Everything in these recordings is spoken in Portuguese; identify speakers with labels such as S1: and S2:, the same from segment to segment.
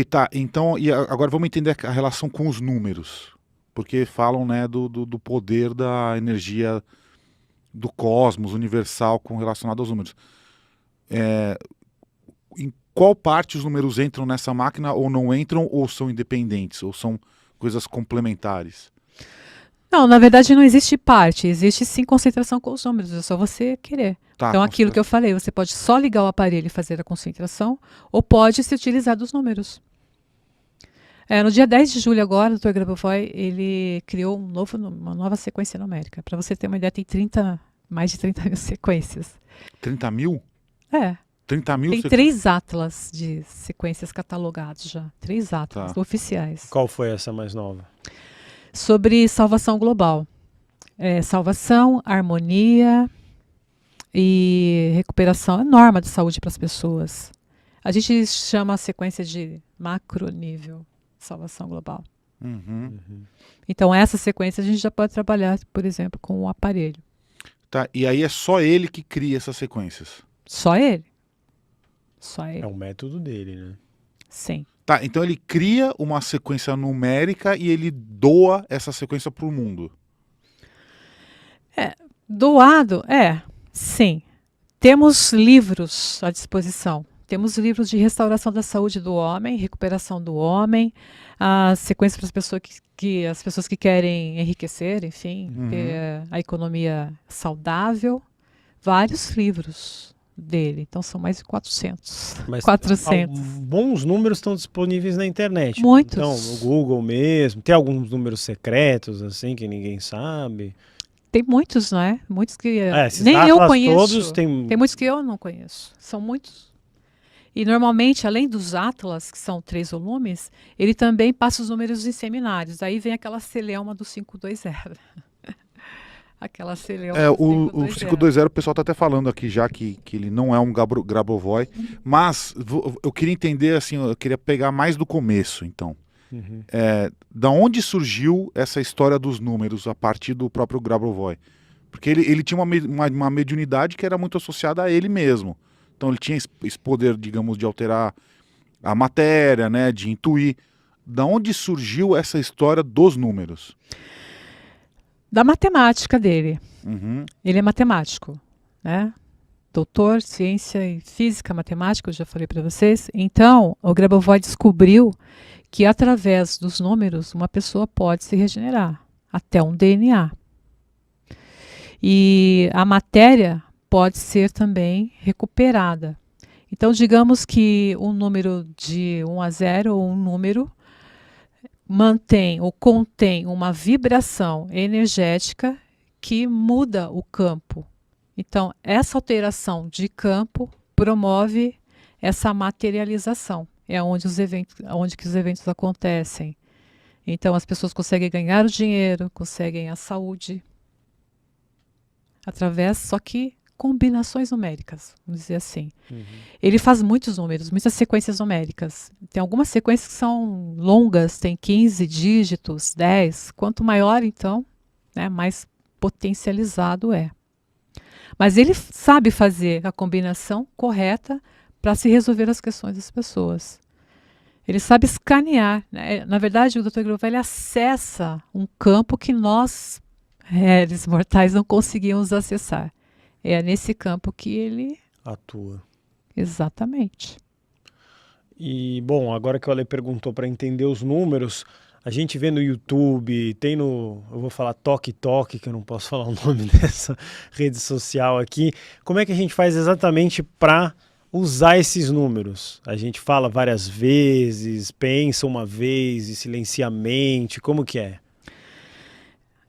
S1: Tá, então, agora vamos entender a relação com os números. Porque falam, né, do poder da energia do cosmos universal relacionado aos números. Em qual parte os números entram nessa máquina ou não entram, ou são independentes, ou são coisas complementares?
S2: Não, na verdade não existe parte, existe sim concentração com os números, é só você querer.
S1: Tá,
S2: Então, aquilo que eu falei, você pode só ligar o aparelho e fazer a concentração, ou pode se utilizar dos números. No dia 10 de julho agora, o Dr. Grabovoi, ele criou uma nova sequência numérica. Para você ter uma ideia, tem mais de 30 mil sequências.
S1: 30 mil?
S2: É.
S1: 30 mil?
S2: Tem 3 atlas de sequências catalogados já. 3 atlas oficiais.
S3: Qual foi essa mais nova?
S2: Sobre salvação global. Salvação, harmonia e recuperação é norma de saúde para as pessoas. A gente chama a sequência de macronível, salvação global. Então, essa sequência a gente já pode trabalhar, por exemplo, com o aparelho.
S1: Tá, e aí é só ele que cria essas sequências?
S2: Só ele. Só ele.
S3: É o método dele, né?
S2: Sim.
S1: Tá, então ele cria uma sequência numérica e ele doa essa sequência para o mundo?
S2: Doado, sim. Temos livros à disposição. Temos livros de restauração da saúde do homem, recuperação do homem, a sequência para as pessoas que querem enriquecer, enfim, ter a economia saudável. Vários livros dele. Então são mais de 400.
S3: Mas
S2: 400.
S3: Bons números estão disponíveis na internet.
S2: Muitos.
S3: Então, no Google mesmo. Tem alguns números secretos, assim, que ninguém sabe.
S2: Tem muitos, não é? Muitos que
S3: esses
S2: nem eu
S3: atlas
S2: conheço.
S3: Todos
S2: tem muitos que eu não conheço. São muitos. E normalmente, além dos atlas, que são 3 volumes, ele também passa os números em seminários. Aí vem aquela celeuma do 520. Aquela celeuma do 520.
S1: O 520 o pessoal está até falando aqui já que ele não é um Grabovoi, mas eu queria entender, assim, eu queria pegar mais do começo, então. Da onde surgiu essa história dos números a partir do próprio Grabovoi? Porque ele tinha uma mediunidade que era muito associada a ele mesmo. Então ele tinha esse poder, digamos, de alterar a matéria, né, de intuir. Da onde surgiu essa história dos números?
S2: Da matemática dele. Ele é matemático, né? Doutor, ciência e física, matemática, eu já falei para vocês. Então, o Grabovoi descobriu que através dos números uma pessoa pode se regenerar, até um DNA. E a matéria pode ser também recuperada. Então, digamos que um número de 1 a 0, ou um número, mantém ou contém uma vibração energética que muda o campo. Então, essa alteração de campo promove essa materialização. É onde que os eventos acontecem. Então, as pessoas conseguem ganhar o dinheiro, conseguem a saúde, através, só que combinações numéricas, vamos dizer assim. Ele faz muitos números, muitas sequências numéricas. Tem algumas sequências que são longas, tem 15 dígitos, 10. Quanto maior, então, né, mais potencializado é. Mas ele sabe fazer a combinação correta para se resolver as questões das pessoas. Ele sabe escanear, né? Na verdade, o Dr. Grabovoi acessa um campo que nós, réis mortais, não conseguimos acessar. É nesse campo que ele
S3: atua.
S2: Exatamente.
S3: E, bom, agora que o Ale perguntou para entender os números, a gente vê no YouTube, tem eu vou falar TokTok, que eu não posso falar o nome dessa rede social aqui. Como é que a gente faz exatamente para usar esses números? A gente fala várias vezes, pensa uma vez e silencia a mente, como que é?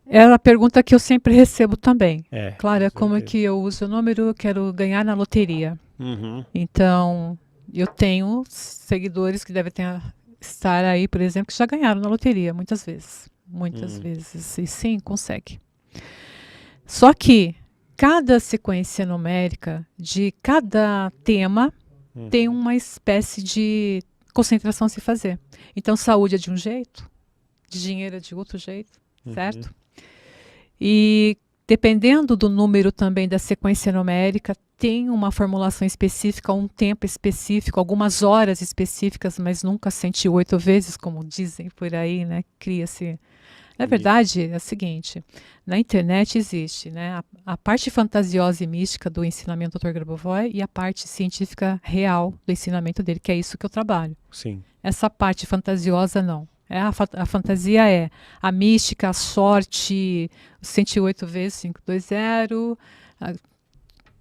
S2: É a pergunta que eu sempre recebo também. Claro, é como
S3: certeza.
S2: que eu uso o número, eu quero ganhar na loteria. Então, eu tenho seguidores que devem estar aí, por exemplo, que já ganharam na loteria, muitas vezes. Muitas vezes. E sim, consegue. Só que cada sequência numérica de cada tema tem uma espécie de concentração a se fazer. Então, saúde é de um jeito, dinheiro é de outro jeito, certo? E dependendo do número também da sequência numérica, tem uma formulação específica, um tempo específico, algumas horas específicas, mas nunca 108 vezes, como dizem por aí, né? Cria-se. Na verdade, é o seguinte, na internet existe, né, a parte fantasiosa e mística do ensinamento do Dr. Grabovoi e a parte científica real do ensinamento dele, que é isso que eu trabalho.
S3: Sim.
S2: Essa parte fantasiosa, não. A fantasia é a mística, a sorte, 108 vezes 520,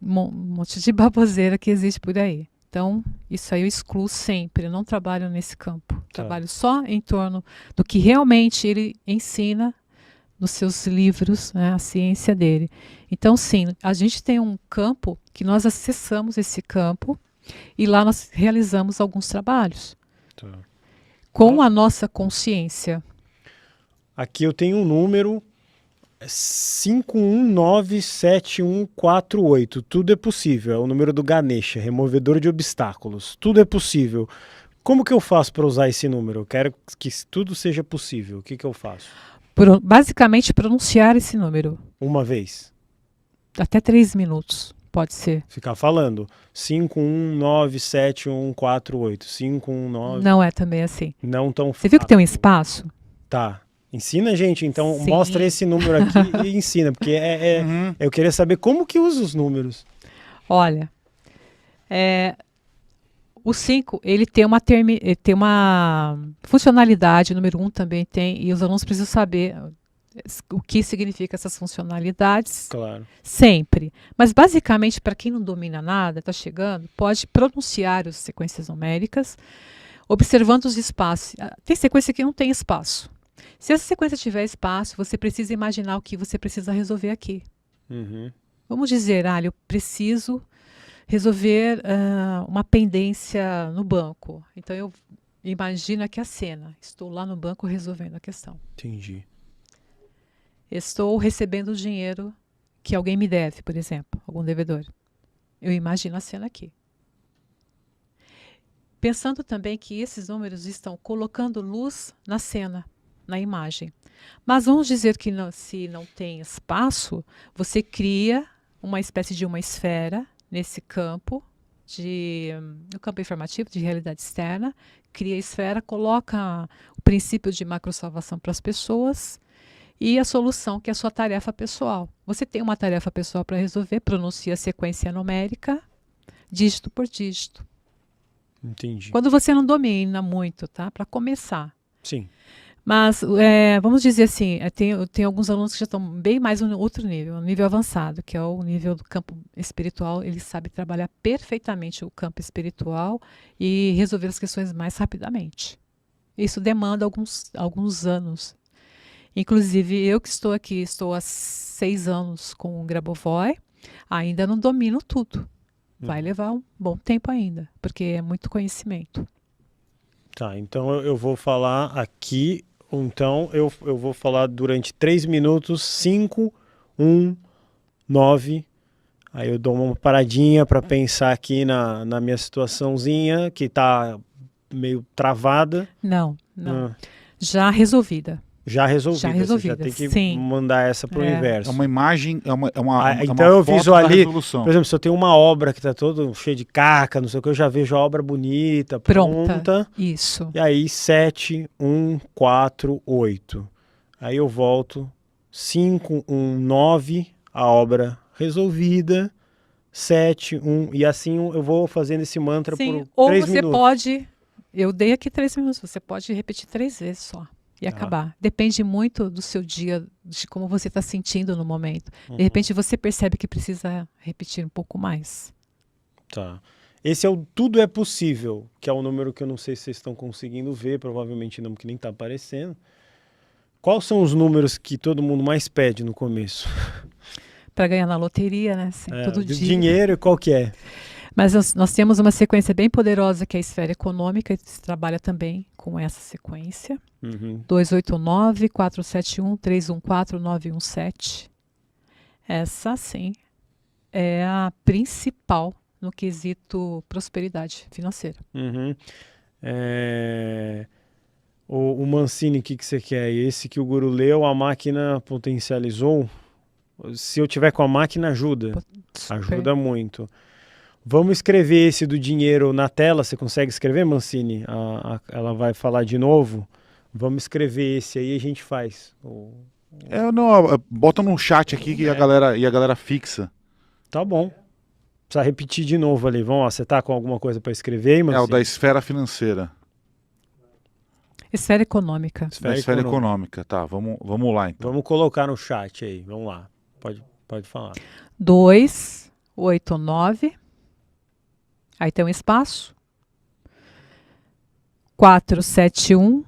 S2: um monte de baboseira que existe por aí. Então, isso aí eu excluo sempre, eu não trabalho nesse campo. Trabalho só em torno do que realmente ele ensina nos seus livros, né, a ciência dele. Então, sim, a gente tem um campo que nós acessamos esse campo e lá nós realizamos alguns trabalhos com a nossa consciência.
S3: Aqui eu tenho um número 5197148. Tudo é possível. É o número do Ganesha, removedor de obstáculos. Tudo é possível. Como que eu faço para usar esse número? Eu quero que tudo seja possível. O que eu faço?
S2: Basicamente, pronunciar esse número.
S3: Uma vez?
S2: Até 3 minutos, pode ser.
S3: Ficar falando 5197148. 519...
S2: Não é também assim.
S3: Não tão fácil.
S2: Você viu que tem um espaço?
S3: Tá. Ensina, gente. Então,
S2: Sim.
S3: mostra esse número aqui e ensina. Porque eu queria saber como que usa os números.
S2: Olha, o 5, ele tem uma funcionalidade, o número 1 também tem, e os alunos precisam saber o que significa essas funcionalidades.
S3: Claro.
S2: Sempre. Mas, basicamente, para quem não domina nada, está chegando, pode pronunciar as sequências numéricas, observando os espaços. Tem sequência que não tem espaço. Se essa sequência tiver espaço, você precisa imaginar o que você precisa resolver aqui. Vamos dizer, eu preciso resolver uma pendência no banco. Então, eu imagino aqui a cena. Estou lá no banco resolvendo a questão.
S3: Entendi.
S2: Estou recebendo o dinheiro que alguém me deve, por exemplo, algum devedor. Eu imagino a cena aqui. Pensando também que esses números estão colocando luz na cena, na imagem. Mas vamos dizer que se não tem espaço, você cria uma espécie de uma esfera nesse campo, no campo informativo de realidade externa, cria a esfera, coloca o princípio de macrosalvação para as pessoas e a solução, que é a sua tarefa pessoal. Você tem uma tarefa pessoal para resolver, pronuncia a sequência numérica, dígito por dígito.
S3: Entendi.
S2: Quando você não domina muito, tá? Para começar.
S3: Sim.
S2: Mas, vamos dizer assim, tem alguns alunos que já estão bem mais no outro nível, um nível avançado, que é o nível do campo espiritual. Ele sabe trabalhar perfeitamente o campo espiritual e resolver as questões mais rapidamente. Isso demanda alguns anos. Inclusive, eu que estou aqui, estou há 6 anos com o Grabovoi, ainda não domino tudo. Vai levar um bom tempo ainda, porque é muito conhecimento.
S3: Tá, então eu vou falar aqui, então eu vou falar durante 3 minutos, 5, 1, 9. Aí eu dou uma paradinha para pensar aqui na minha situaçãozinha, que tá meio travada.
S2: Não. Já resolvida.
S3: Já resolvida. Você já tem que mandar essa para o universo.
S1: É uma imagem,
S3: então eu visualizo,
S1: por
S3: exemplo, se eu tenho uma obra que está toda cheia de caca, não sei o que, eu já vejo a obra bonita, pronta.
S2: Isso.
S3: E aí 7, 1, 4, 8. Aí eu volto, 5, 1, 9, a obra resolvida, 7, 1, e assim eu vou fazendo esse mantra por 3 minutos.
S2: Ou você pode, eu dei aqui 3 minutos, você pode repetir 3 vezes só. E acabar. Depende muito do seu dia, de como você está sentindo no momento. De repente você percebe que precisa repetir um pouco mais.
S3: Tá. Esse é o Tudo é Possível, que é um número que eu não sei se vocês estão conseguindo ver, provavelmente não, porque nem está aparecendo. Quais são os números que todo mundo mais pede no começo?
S2: Para ganhar na loteria, né? Todo dia.
S3: Dinheiro, qual que é?
S2: Mas nós temos uma sequência bem poderosa, que é a esfera econômica, e se trabalha também com essa sequência. 289, 471, 314, 917. Essa, sim, é a principal no quesito prosperidade financeira.
S3: O Mancini, o que você quer? Esse que o guru leu, a máquina potencializou? Se eu tiver com a máquina, ajuda.
S2: Super.
S3: Ajuda muito. Vamos escrever esse do dinheiro na tela. Você consegue escrever, Mancini? Ela vai falar de novo. Vamos escrever esse aí e a gente faz.
S1: Não, bota num chat aqui e a galera fixa.
S3: Tá bom. Precisa repetir de novo ali. Vamos lá, você tá com alguma coisa para escrever aí, Mancini?
S1: É o da esfera financeira.
S2: Esfera econômica.
S1: Da esfera econômica, tá. Vamos lá, então.
S3: Vamos colocar no chat aí. Vamos lá. Pode falar.
S2: 289. Aí tem um espaço. 471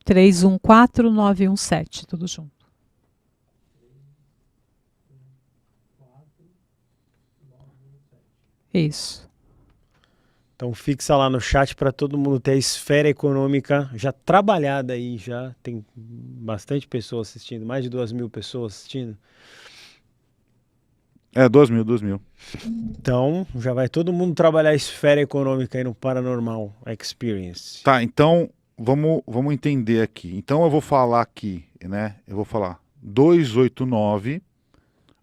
S2: 314 917, tudo junto. Isso.
S3: Então fixa lá no chat para todo mundo ter a esfera econômica já trabalhada aí, já tem bastante pessoas assistindo, mais de 2.000 pessoas assistindo.
S1: 2.000.
S3: Então já vai todo mundo trabalhar a esfera econômica aí no Paranormal Experience.
S1: Tá, então vamos entender aqui. Então eu vou falar aqui, né? Eu vou falar 289,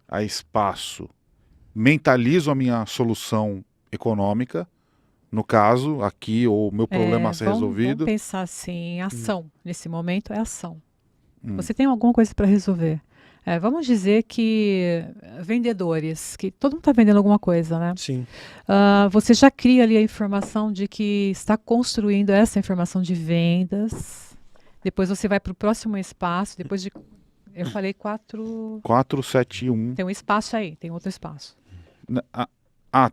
S1: a espaço, mentalizo a minha solução econômica, no caso, aqui, ou o meu problema a ser resolvido.
S2: Vamos pensar assim, em ação. Nesse momento é ação. Você tem alguma coisa para resolver. Vamos dizer que vendedores, que todo mundo está vendendo alguma coisa, né?
S3: Sim.
S2: Você já cria ali a informação de que está construindo essa informação de vendas. Depois você vai para o próximo espaço. Depois de. Eu falei
S1: 471.
S2: Tem um espaço aí, tem outro espaço.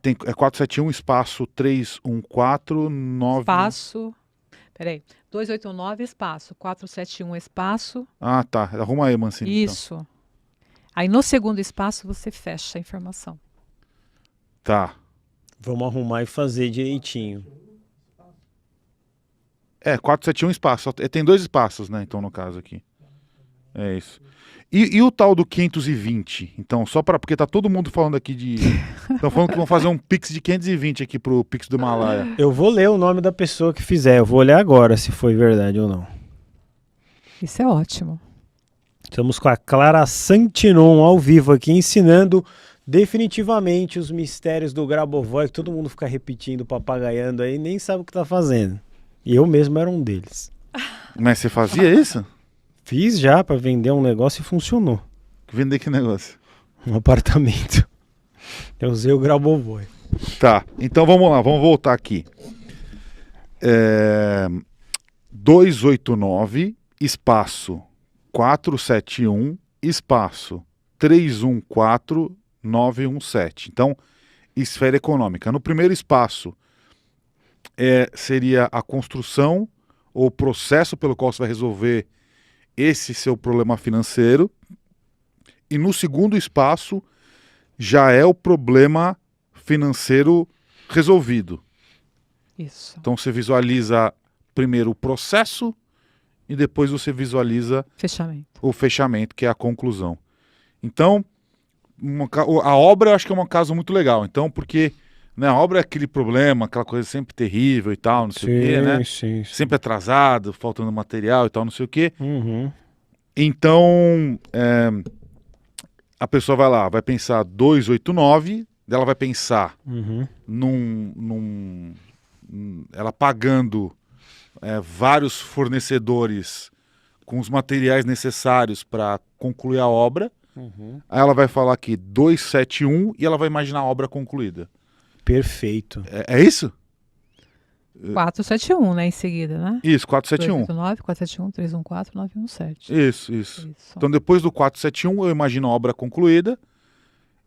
S1: Tem 471, espaço 3149.
S2: Espaço. Peraí. 289, espaço. 471, espaço.
S1: Tá. Arruma aí, Mancini.
S2: Isso. Então. Aí no segundo espaço você fecha a informação.
S1: Tá.
S3: Vamos arrumar e fazer direitinho.
S1: 471 espaço. Tem 2 espaços, né? Então, no caso aqui. É isso. E o tal do 520? Então, porque tá todo mundo falando aqui de... Estão falando que vão fazer um Pix de 520 aqui pro Pix do Himalaia.
S3: Eu vou ler o nome da pessoa que fizer. Eu vou olhar agora se foi verdade ou não.
S2: Isso é ótimo.
S3: Estamos com a Clara Santinon ao vivo aqui, ensinando definitivamente os mistérios do Grabovoi, que todo mundo fica repetindo, papagaiando aí, nem sabe o que tá fazendo. E eu mesmo era um deles.
S1: Mas você fazia isso?
S3: Fiz já para vender um negócio e funcionou.
S1: Vender que negócio?
S3: Um apartamento. Eu usei o Grabovoi.
S1: Tá, então vamos lá, vamos voltar aqui. 289, espaço 471, espaço 314 917. Então, esfera econômica. No primeiro espaço, seria a construção ou processo pelo qual você vai resolver esse seu problema financeiro. E no segundo espaço, já é o problema financeiro resolvido.
S2: Isso.
S1: Então você visualiza primeiro o processo e depois você visualiza o fechamento, que é a conclusão. Então, a obra eu acho que é um caso muito legal. Então, porque a obra é aquele problema, aquela coisa sempre terrível e tal, não sei o quê, né?
S3: Sim.
S1: Sempre atrasado, faltando material e tal, não sei o quê.
S3: Uhum.
S1: Então, a pessoa vai lá, vai pensar 289, ela vai pensar ela pagando vários fornecedores com os materiais necessários para concluir a obra. Aí ela vai falar aqui 271 e ela vai imaginar a obra concluída.
S3: Perfeito.
S1: É isso?
S2: 471, né? Em seguida, né?
S1: Isso, 471.
S2: 289, 471, 314, 917.
S1: Isso. Então depois do 471 eu imagino a obra concluída.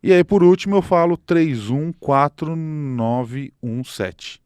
S1: E aí por último eu falo 314917.